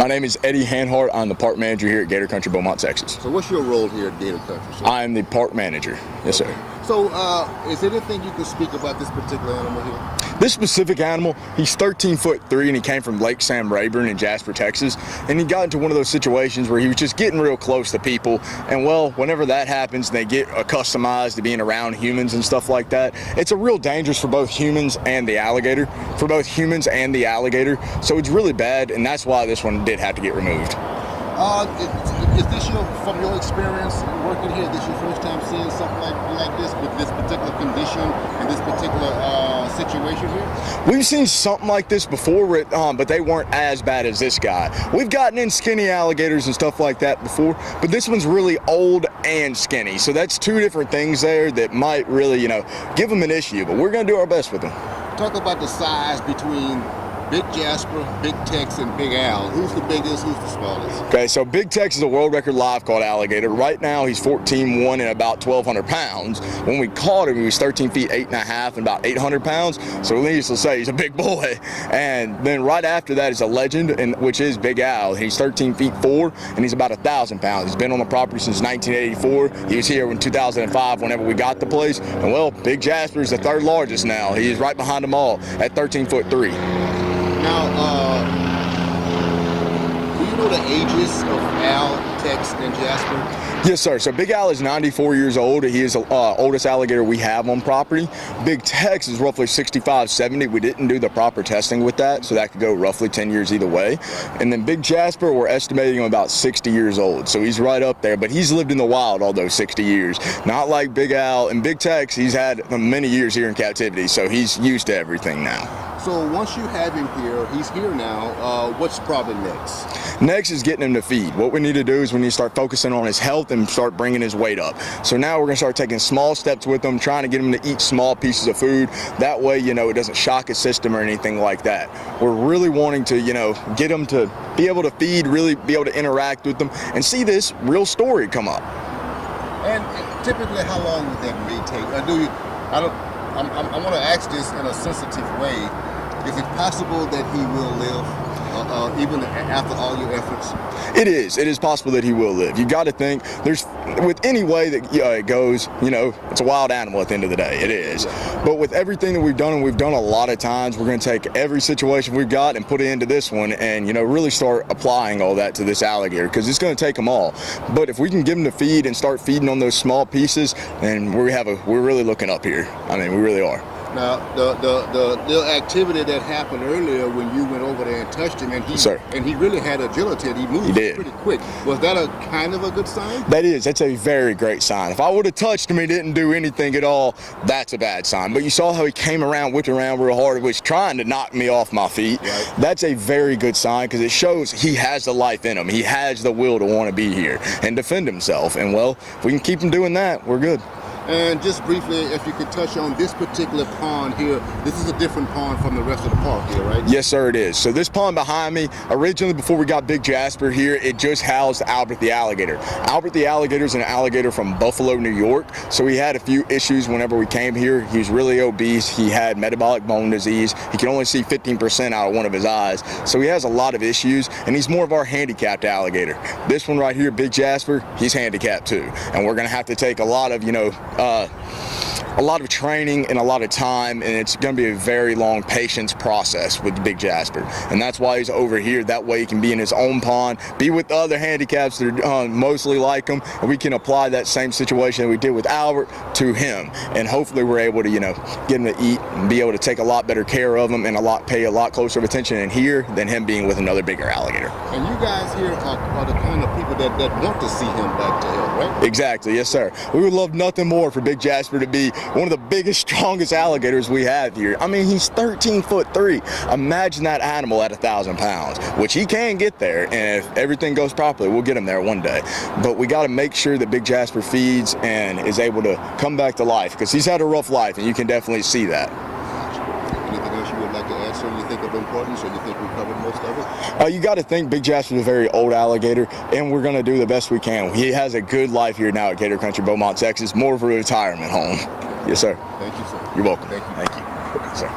My name is Eddie Hanhart. I'm the park manager here at Gator Country, Beaumont, Texas. So what's your role here at Gator Country, sir? I am the park manager. Yes, sir. So is there anything you can speak about this particular animal here? This specific animal, he's 13'3" and he came from Lake Sam Rayburn in Jasper, Texas. And he got into one of those situations where he was just getting real close to people. And well, whenever that happens, they get accustomed to being around humans and stuff like that. It's a real dangerous for both humans and the alligator. So it's really bad, and that's why this one did have to get removed. Is this from your experience working here, this your first time seeing something like this with this particular condition and this particular situation here? We've seen something like this before, but they weren't as bad as this guy. We've gotten in skinny alligators and stuff like that before, but this one's really old and skinny. So that's two different things there that might really, give them an issue, but we're going to do our best with them. Talk about the size between Big Jasper, Big Tex, and Big Al. Who's the biggest, who's the smallest? Okay, so Big Tex is a world record live caught alligator. Right now, he's 14'1" and about 1,200 pounds. When we caught him, he was 13 feet 8.5 and about 800 pounds. So needless to say, he's a big boy. And then right after that is a legend, which is Big Al. He's 13 feet 4 and he's about 1,000 pounds. He's been on the property since 1984. He was here in 2005 whenever we got the place. And well, Big Jasper is the third largest now. He is right behind them all at 13'3". Now, do you know the ages of Al, Tex, and Jasper? Yes, sir. So Big Al is 94 years old. He is the oldest alligator we have on property. Big Tex is roughly 65, 70. We didn't do the proper testing with that, so that could go roughly 10 years either way. And then Big Jasper, we're estimating him about 60 years old. So he's right up there, but he's lived in the wild all those 60 years. Not like Big Al. And Big Tex, he's had many years here in captivity, so he's used to everything now. So once you have him here, he's here now, what's probably next? Next is getting him to feed. What we need to do is we need to start focusing on his health and start bringing his weight up. So now we're going to start taking small steps with him, trying to get him to eat small pieces of food. That way, it doesn't shock his system or anything like that. We're really wanting to, get him to be able to feed, really be able to interact with them and see this real story come up. And typically, how long would that may take? I want to ask this in a sensitive way. Is it possible that he will live even after all your efforts? It is possible that he will live. You got to think, with any way that it goes, it's a wild animal at the end of the day. It is. But with everything that we've done, and we've done a lot of times, we're going to take every situation we've got and put it into this one and, really start applying all that to this alligator because it's going to take them all. But if we can give them to feed and start feeding on those small pieces, then we're really looking up here. I mean, we really are. Now, the activity that happened earlier when you went over there and touched him, and he really had agility and he moved pretty quick. Was that a kind of a good sign? That's a very great sign. If I would have touched him, he didn't do anything at all, that's a bad sign. But you saw how he came around, whipped around real hard, was trying to knock me off my feet. Right. That's a very good sign because it shows he has the life in him. He has the will to want to be here and defend himself. And well, if we can keep him doing that, we're good. And just briefly, if you could touch on this particular pond here, this is a different pond from the rest of the park here, right? Yes, sir, it is. So this pond behind me, originally before we got Big Jasper here, it just housed Albert the alligator. Albert the alligator is an alligator from Buffalo, New York. So he had a few issues whenever we came here. He was really obese. He had metabolic bone disease. He can only see 15% out of one of his eyes. So he has a lot of issues, and he's more of our handicapped alligator. This one right here, Big Jasper, he's handicapped too. And we're going to have to take a lot of training and a lot of time, and it's going to be a very long patience process with Big Jasper, and that's why he's over here. That way he can be in his own pond, be with the other handicaps that are mostly like him, and we can apply that same situation that we did with Albert to him, and hopefully we're able to get him to eat and be able to take a lot better care of him and pay a lot closer of attention in here than him being with another bigger alligator. And you guys here are the kind of people that want to see him back to health, right? Exactly, yes sir. We would love nothing more for Big Jasper to be one of the biggest, strongest alligators we have here. I mean, he's 13'3". Imagine that animal at 1,000 pounds, which he can get there, and if everything goes properly, we'll get him there one day. But we got to make sure that Big Jasper feeds and is able to come back to life, because he's had a rough life, and you can definitely see that. Anything else you would like to add, sir? You think of importance, or you think we covered most of it? You got to think Big Jasper is a very old alligator, and we're going to do the best we can. He has a good life here now at Gator Country, Beaumont, Texas, more of a retirement home. Yes, sir. Thank you, sir. You're welcome. Thank you. Thank you. Sir.